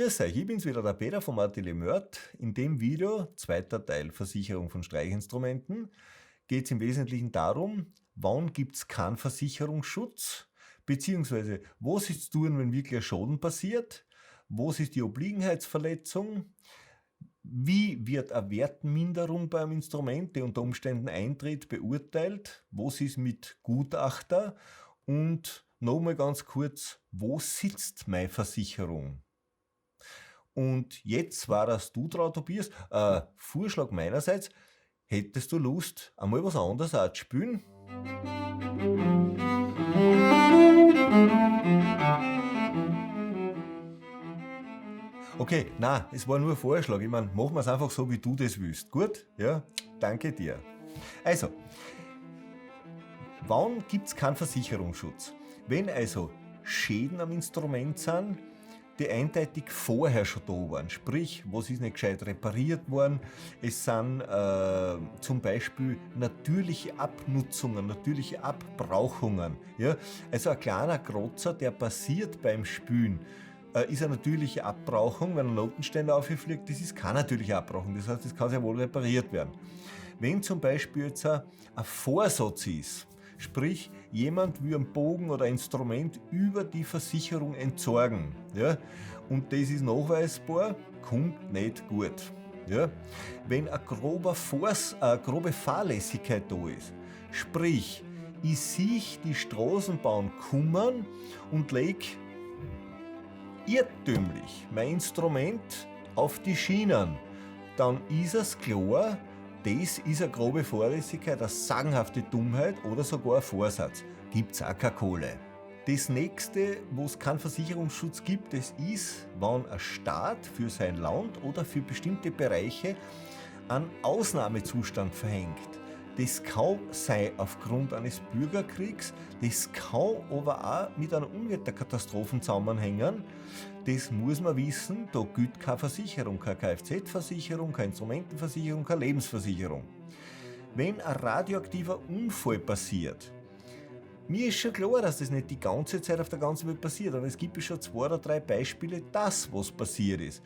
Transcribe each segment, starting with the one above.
Grüß euch, ich bin's wieder, der Peter vom Atelier Mörd. In dem Video, zweiter Teil Versicherung von Streichinstrumenten, geht es im Wesentlichen darum, wann gibt es keinen Versicherungsschutz, beziehungsweise was ist zu tun, wenn wirklich ein Schaden passiert, was ist die Obliegenheitsverletzung, wie wird eine Wertminderung beim Instrument, die unter Umständen eintritt, beurteilt, was ist mit Gutachter und nochmal ganz kurz, wo sitzt meine Versicherung? Und jetzt war das du dran, Tobias. Vorschlag meinerseits, hättest du Lust, einmal was anderes auch zu spielen? Okay, nein, es war nur ein Vorschlag. Ich meine, machen wir es einfach so, wie du das willst. Gut? Ja, danke dir. Also, wann gibt es keinen Versicherungsschutz? Wenn also Schäden am Instrument sind, die eindeutig vorher schon da waren. Sprich, was ist nicht gescheit repariert worden. Es sind zum Beispiel natürliche Abnutzungen, natürliche Abbrauchungen. Ja? Also ein kleiner Kratzer, der passiert beim Spülen, ist eine natürliche Abbrauchung. Wenn ein Notenständer auffliegt, das ist keine natürliche Abbrauchung. Das heißt, das kann sehr wohl repariert werden. Wenn zum Beispiel jetzt ein Vorsatz ist, sprich, jemand will einen Bogen oder ein Instrument über die Versicherung entsorgen, ja, und das ist nachweisbar, kommt nicht gut. Ja. Wenn eine grobe Fahrlässigkeit da ist, sprich, ich sehe die Straßenbahn kommen und lege irrtümlich mein Instrument auf die Schienen, dann ist es klar, das ist eine grobe Fahrlässigkeit, eine sagenhafte Dummheit oder sogar ein Vorsatz. Gibt's auch keine Kohle. Das nächste, wo es keinen Versicherungsschutz gibt, das ist, wenn ein Staat für sein Land oder für bestimmte Bereiche einen Ausnahmezustand verhängt. Das kann sein aufgrund eines Bürgerkriegs, das kann aber auch mit einer Unwetterkatastrophe zusammenhängen. Das muss man wissen, da gilt keine Versicherung, keine Kfz-Versicherung, keine Instrumentenversicherung, keine Lebensversicherung. Wenn ein radioaktiver Unfall passiert, mir ist schon klar, dass das nicht die ganze Zeit auf der ganzen Welt passiert, aber es gibt ja schon 2 oder 3 Beispiele, dass was passiert ist.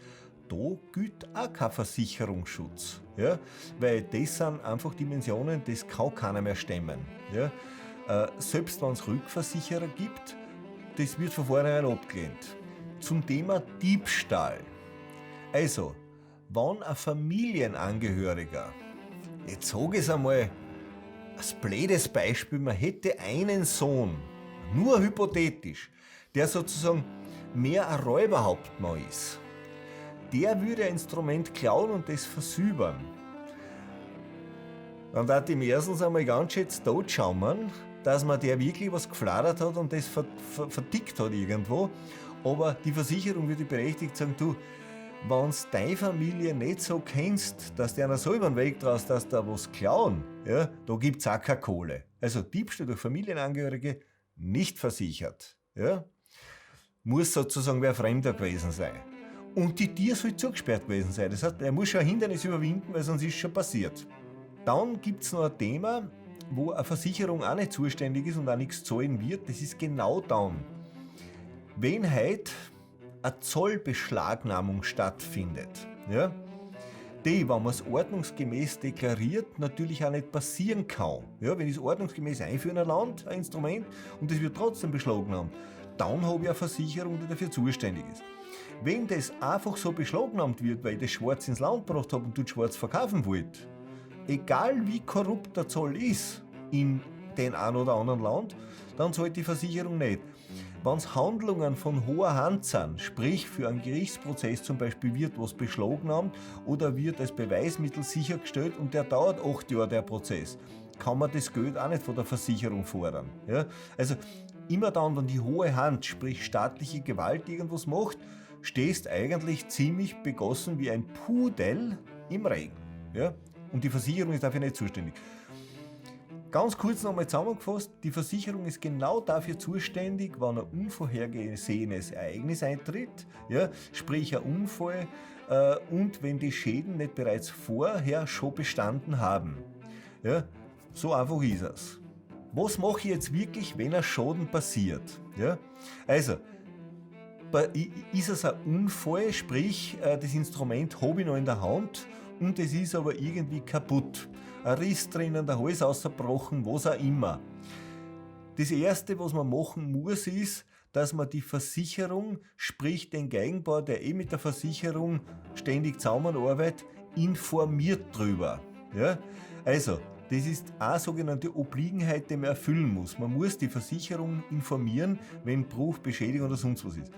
Da gilt auch kein Versicherungsschutz, ja? Weil das sind einfach Dimensionen, das kann keiner mehr stemmen. Ja? Selbst wenn es Rückversicherer gibt, das wird von vornherein abgelehnt. Zum Thema Diebstahl. Also, wenn ein Familienangehöriger, jetzt sage ich es einmal, ein blödes Beispiel, man hätte einen Sohn, nur hypothetisch, der sozusagen mehr ein Räuberhauptmann ist, der würde ein Instrument klauen und das versübern. Dann darf ihm erstens einmal ganz schön tot schauen, dass man der wirklich was gefladert hat und das vertickt hat irgendwo. Aber die Versicherung würde berechtigt sagen, du, wenn du deine Familie nicht so kennst, dass du einer selber einen Weg traust, dass da was klauen, ja, da gibt es auch keine Kohle. Also Diebstahl durch Familienangehörige nicht versichert. Ja. Muss sozusagen wer Fremder gewesen sein. Und die Tür soll zugesperrt gewesen sein. Das heißt, er muss schon ein Hindernis überwinden, weil sonst ist es schon passiert. Dann gibt es noch ein Thema, wo eine Versicherung auch nicht zuständig ist und auch nichts zahlen wird. Das ist genau dann, wenn heute eine Zollbeschlagnahmung stattfindet, ja, die, wenn man es ordnungsgemäß deklariert, natürlich auch nicht passieren kann. Ja, wenn ich es ordnungsgemäß einführe in ein Land, ein Instrument, und es wird trotzdem beschlagnahmt, dann habe ich eine Versicherung, die dafür zuständig ist. Wenn das einfach so beschlagnahmt wird, weil ich das schwarz ins Land gebracht habe und dort schwarz verkaufen wollte, egal wie korrupt der Zoll ist in dem einen oder anderen Land, dann zahlt die Versicherung nicht. Wenn es Handlungen von hoher Hand sind, sprich für einen Gerichtsprozess zum Beispiel wird was beschlagnahmt oder wird als Beweismittel sichergestellt und der dauert 8 Jahre, der Prozess, kann man das Geld auch nicht von der Versicherung fordern. Ja? Also immer dann, wenn die hohe Hand, sprich staatliche Gewalt irgendwas macht, stehst eigentlich ziemlich begossen wie ein Pudel im Regen. Ja? Und die Versicherung ist dafür nicht zuständig. Ganz kurz nochmal zusammengefasst, die Versicherung ist genau dafür zuständig, wenn ein unvorhergesehenes Ereignis eintritt, ja, sprich ein Unfall, und wenn die Schäden nicht bereits vorher schon bestanden haben. Ja, so einfach ist es. Was mache ich jetzt wirklich, wenn ein Schaden passiert? Ja, also, ist es ein Unfall, sprich, das Instrument habe ich noch in der Hand und es ist aber irgendwie kaputt. Ein Riss drinnen, der Hals ausgebrochen, was auch immer. Das Erste, was man machen muss, ist, dass man die Versicherung, sprich den Geigenbauer, der mit der Versicherung ständig zusammenarbeitet, informiert drüber. Ja? Also, das ist eine sogenannte Obliegenheit, die man erfüllen muss. Man muss die Versicherung informieren, wenn Bruch, Beschädigung oder sonst was ist.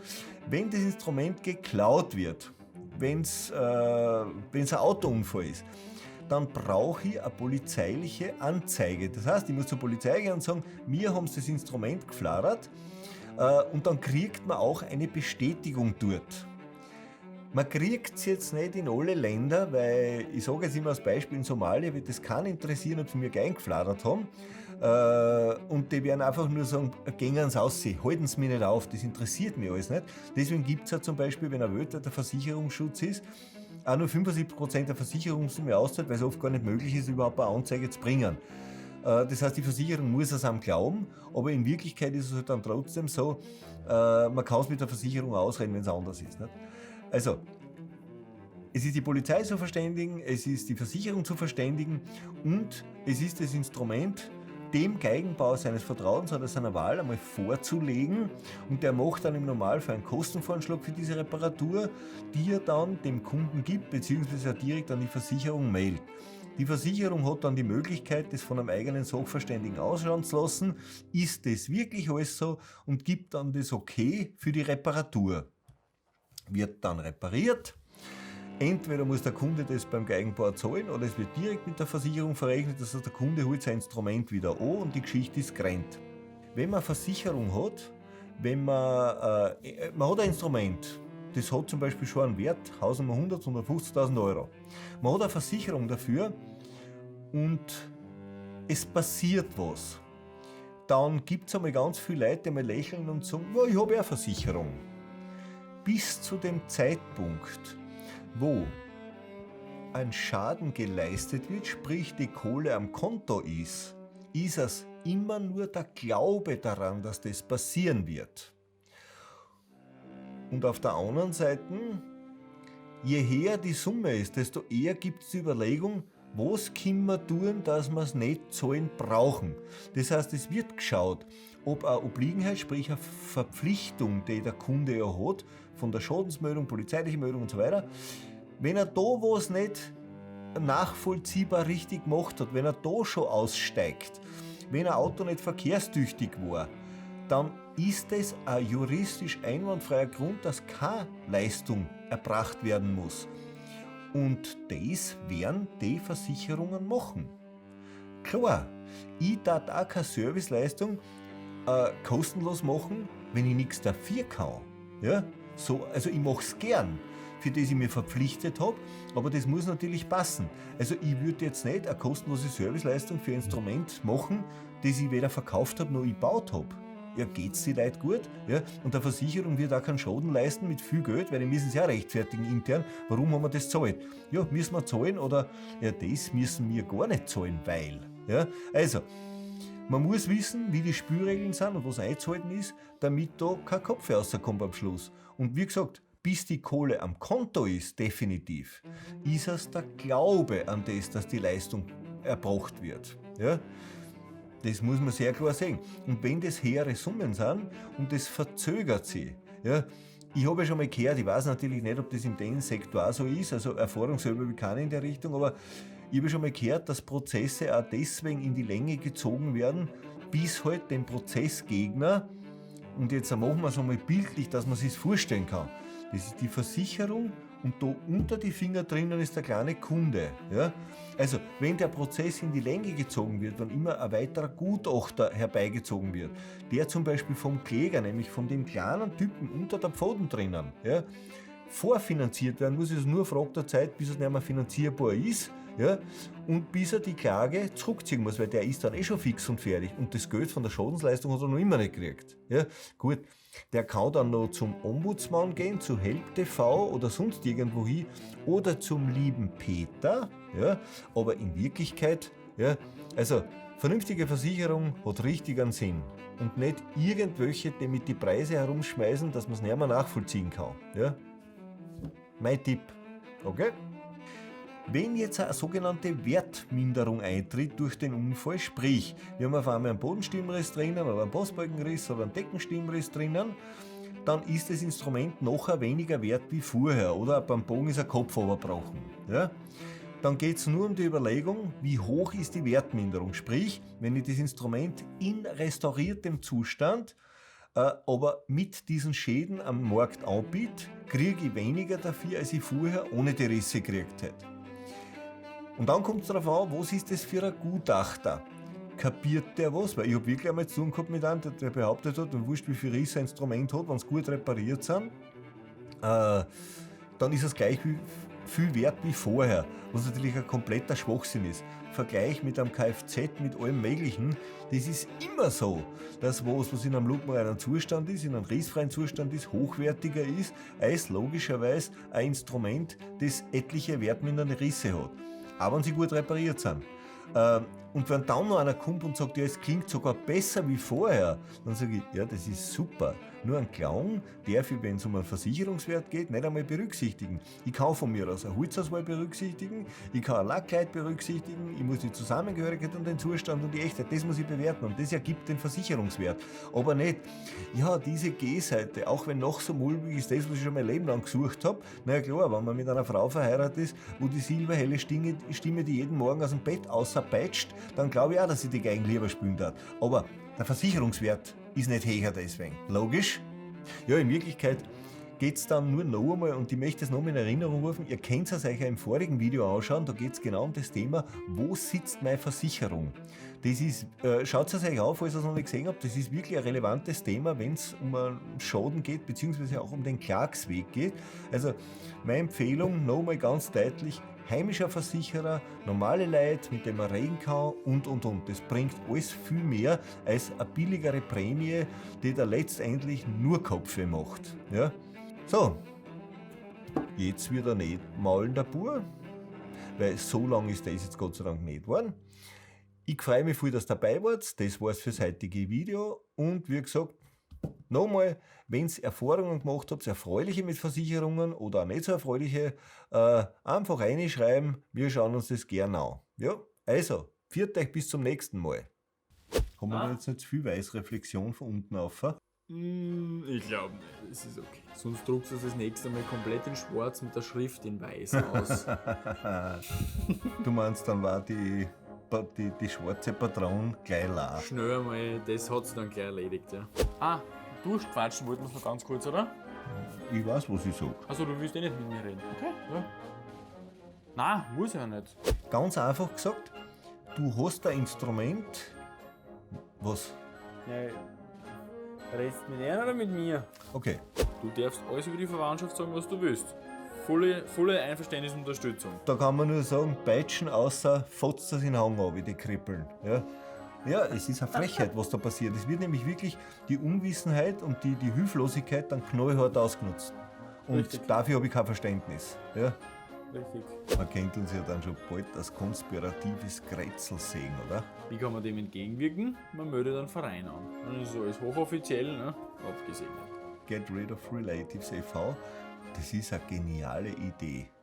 Wenn das Instrument geklaut wird, wenn es ein Autounfall ist, dann brauche ich eine polizeiliche Anzeige. Das heißt, ich muss zur Polizei gehen und sagen, wir haben das Instrument gefladert, und dann kriegt man auch eine Bestätigung dort. Man kriegt es jetzt nicht in alle Länder, weil ich sage jetzt immer als Beispiel, in Somalia wird das keinen interessieren, ob sie mir Geigen gefladert haben. Und die werden einfach nur sagen, gehen Sie raus, halten Sie mich nicht auf, das interessiert mich alles nicht. Deswegen gibt es ja zum Beispiel, wenn ein weltweiter Versicherungsschutz ist, auch nur 75% der Versicherungssumme auszahlt, weil es oft gar nicht möglich ist, überhaupt eine Anzeige zu bringen. Das heißt, die Versicherung muss es am glauben, aber in Wirklichkeit ist es halt dann trotzdem so, man kann es mit der Versicherung ausreden, wenn es anders ist. Nicht? Also, es ist die Polizei zu verständigen, es ist die Versicherung zu verständigen und es ist das Instrument, dem Geigenbauer seines Vertrauens oder seiner Wahl einmal vorzulegen und der macht dann im Normalfall einen Kostenvoranschlag für diese Reparatur, die er dann dem Kunden gibt, beziehungsweise direkt an die Versicherung mailt. Die Versicherung hat dann die Möglichkeit, das von einem eigenen Sachverständigen ausschauen zu lassen, ist das wirklich alles so und gibt dann das Okay für die Reparatur. Wird dann repariert. Entweder muss der Kunde das beim Geigenbauer zahlen oder es wird direkt mit der Versicherung verrechnet, das heißt, der Kunde holt sein Instrument wieder an und die Geschichte ist gerannt. Wenn man eine Versicherung hat, man hat ein Instrument, das hat zum Beispiel schon einen Wert, Hausnummer 100, 150.000 Euro. Man hat eine Versicherung dafür und es passiert was. Dann gibt es einmal ganz viele Leute, die mal lächeln und sagen, ja, ich habe ja eine Versicherung. Bis zu dem Zeitpunkt, wo ein Schaden geleistet wird, sprich die Kohle am Konto ist es immer nur der Glaube daran, dass das passieren wird. Und auf der anderen Seite, je höher die Summe ist, desto eher gibt es die Überlegung, was können wir tun, dass wir es nicht zahlen brauchen. Das heißt, es wird geschaut, ob eine Obliegenheit, sprich eine Verpflichtung, die der Kunde ja hat, von der Schadensmeldung, polizeiliche Meldung und so weiter, wenn er da was nicht nachvollziehbar richtig gemacht hat, wenn er da schon aussteigt, wenn ein Auto nicht verkehrstüchtig war, dann ist es ein juristisch einwandfreier Grund, dass keine Leistung erbracht werden muss. Und das werden die Versicherungen machen. Klar, ich darf auch keine Serviceleistung kostenlos machen, wenn ich nichts dafür kann. Ja? So, also ich mache es gern, für das ich mich verpflichtet habe, aber das muss natürlich passen. Also ich würde jetzt nicht eine kostenlose Serviceleistung für ein Instrument machen, das ich weder verkauft habe noch gebaut habe. Ja, geht's den Leuten gut? Ja, und der Versicherung wird auch keinen Schaden leisten mit viel Geld, weil die müssen sich auch rechtfertigen intern. Warum haben wir das zahlt? Ja, müssen wir zahlen oder ja, das müssen wir gar nicht zahlen, weil. Ja, also, man muss wissen, wie die Spielregeln sind und was einzuhalten ist, damit da kein Kopf rauskommt am Schluss. Und wie gesagt, bis die Kohle am Konto ist, definitiv, ist es der Glaube an das, dass die Leistung erbracht wird. Ja? Das muss man sehr klar sehen. Und wenn das höhere Summen sind und das verzögert sich, ja, ich habe ja schon mal gehört, ich weiß natürlich nicht, ob das in dem Sektor auch so ist, also Erfahrung selber habe ich keine in der Richtung, aber ich habe schon mal gehört, dass Prozesse auch deswegen in die Länge gezogen werden, bis halt den Prozessgegner, und jetzt machen wir es einmal bildlich, dass man sich das vorstellen kann, das ist die Versicherung und da unter die Finger drinnen ist der kleine Kunde. Ja? Also, wenn der Prozess in die Länge gezogen wird, wenn immer ein weiterer Gutachter herbeigezogen wird, der zum Beispiel vom Kläger, nämlich von dem kleinen Typen unter der Pfoten drinnen, ja, vorfinanziert werden muss, also nur Frage der Zeit, bis es nicht mehr finanzierbar ist, ja, und bis er die Klage zurückziehen muss, weil der ist dann schon fix und fertig und das Geld von der Schadensleistung hat er noch immer nicht gekriegt. Ja, gut. Der kann dann noch zum Ombudsmann gehen, zu Help TV oder sonst irgendwo hin oder zum lieben Peter, ja, aber in Wirklichkeit, ja, also Vernünftige Versicherung hat richtigen Sinn und nicht irgendwelche, die mit die Preise herumschmeißen, dass man es nicht mehr nachvollziehen kann. Ja? Mein Tipp. Okay? Wenn jetzt eine sogenannte Wertminderung eintritt durch den Unfall, sprich, wir haben auf einmal einen Bodenstimmriss drinnen oder einen Bossbalkenriss oder einen Deckenstimmriss drinnen, dann ist das Instrument nachher weniger wert wie vorher oder beim Bogen ist ein Kopf runtergebrochen. Ja? Dann geht es nur um die Überlegung, wie hoch ist die Wertminderung. Sprich, wenn ich das Instrument in restauriertem Zustand, aber mit diesen Schäden am Markt anbiete, kriege ich weniger dafür, als ich vorher ohne die Risse gekriegt hätte. Und dann kommt es darauf an, was ist das für ein Gutachter? Kapiert der was? Weil ich habe wirklich einmal zu tun gehabt mit einem, der behauptet hat, und wurscht wie viel Risse ein Instrument hat, wenn es gut repariert sind, dann ist es gleich viel wert wie vorher, was natürlich ein kompletter Schwachsinn ist. Vergleich mit einem Kfz, mit allem Möglichen, das ist immer so, dass was in einem lupenreinen Zustand ist, in einem rissfreien Zustand ist, hochwertiger ist, als logischerweise ein Instrument, das etliche wertmindernde Risse hat. Aber wenn sie gut repariert sind. Und wenn dann noch einer kommt und sagt, ja, es klingt sogar besser wie vorher, dann sage ich, ja, das ist super. Nur ein Clown darf ich, wenn es um einen Versicherungswert geht, nicht einmal berücksichtigen. Ich kann von mir aus eine Holzauswahl berücksichtigen, ich kann ein Lackkleid berücksichtigen, ich muss die Zusammengehörigkeit und den Zustand und die Echtheit, das muss ich bewerten und das ergibt den Versicherungswert. Aber nicht, ja, diese G-Seite, auch wenn noch so mulmig ist, das, was ich schon mein Leben lang gesucht habe, na ja klar, wenn man mit einer Frau verheiratet ist, wo die silberhelle Stimme, die jeden Morgen aus dem Bett außerpeitscht, dann glaube ich auch, dass sie die Geigen lieber spielen darf. Aber der Versicherungswert ist nicht höher deswegen. Logisch? Ja, in Wirklichkeit geht es dann nur noch einmal, und ich möchte es noch mal in Erinnerung rufen, ihr könnt es euch im vorigen Video anschauen, da geht es genau um das Thema, wo sitzt meine Versicherung? Das ist, schaut es euch auf, falls ihr es noch nicht gesehen habt, das ist wirklich ein relevantes Thema, wenn es um einen Schaden geht, beziehungsweise auch um den Klagsweg geht. Also meine Empfehlung, noch mal ganz deutlich, heimischer Versicherer, normale Leute, mit denen man reden kann und. Das bringt alles viel mehr als eine billigere Prämie, die da letztendlich nur Kopfweh macht. Ja? So, jetzt wird er nicht maulen, der Bub, weil so lange ist das jetzt Gott sei Dank nicht geworden. Ich freue mich viel, dass ihr dabei wart. Das war's fürs heutige Video. Und wie gesagt, nochmal, wenn ihr Erfahrungen gemacht habt, erfreuliche mit Versicherungen oder auch nicht so erfreuliche, einfach reinschreiben. Wir schauen uns das gerne an. Ja, also, viert euch bis zum nächsten Mal. Haben wir da jetzt nicht zu viel Weißreflexion von unten auf? Ich glaube nicht, das ist okay. Sonst druckst du das nächste Mal komplett in schwarz mit der Schrift in weiß aus. Du meinst, dann war die schwarze Patron gleich leer. Schnell mal, das hat's dann gleich erledigt, ja. Durchquatschen wollten wir noch ganz kurz, oder? Ich weiß, was ich sag. Also du willst eh nicht mit mir reden, okay? Ja. Nein, muss ja nicht. Ganz einfach gesagt, du hast ein Instrument. Was? Ja, redest mit einem oder mit mir? Okay. Du darfst alles über die Verwandtschaft sagen, was du willst. Volle Einverständnis und Unterstützung. Da kann man nur sagen, peitschen, außer fotzt das in den Hang ab, wie die Krippeln. Ja? Ja, es ist eine Frechheit, was da passiert. Es wird nämlich wirklich die Unwissenheit und die Hilflosigkeit dann knallhart ausgenutzt. Und Richtig. dafür habe ich kein Verständnis. Ja? Richtig. Man kennt uns ja dann schon bald als konspiratives Kretzel sehen, oder? Wie kann man dem entgegenwirken? Man meldet einen Verein an. Dann ist alles hochoffiziell, ne? Abgesegnet. Get rid of relatives e.V. Das ist eine geniale Idee.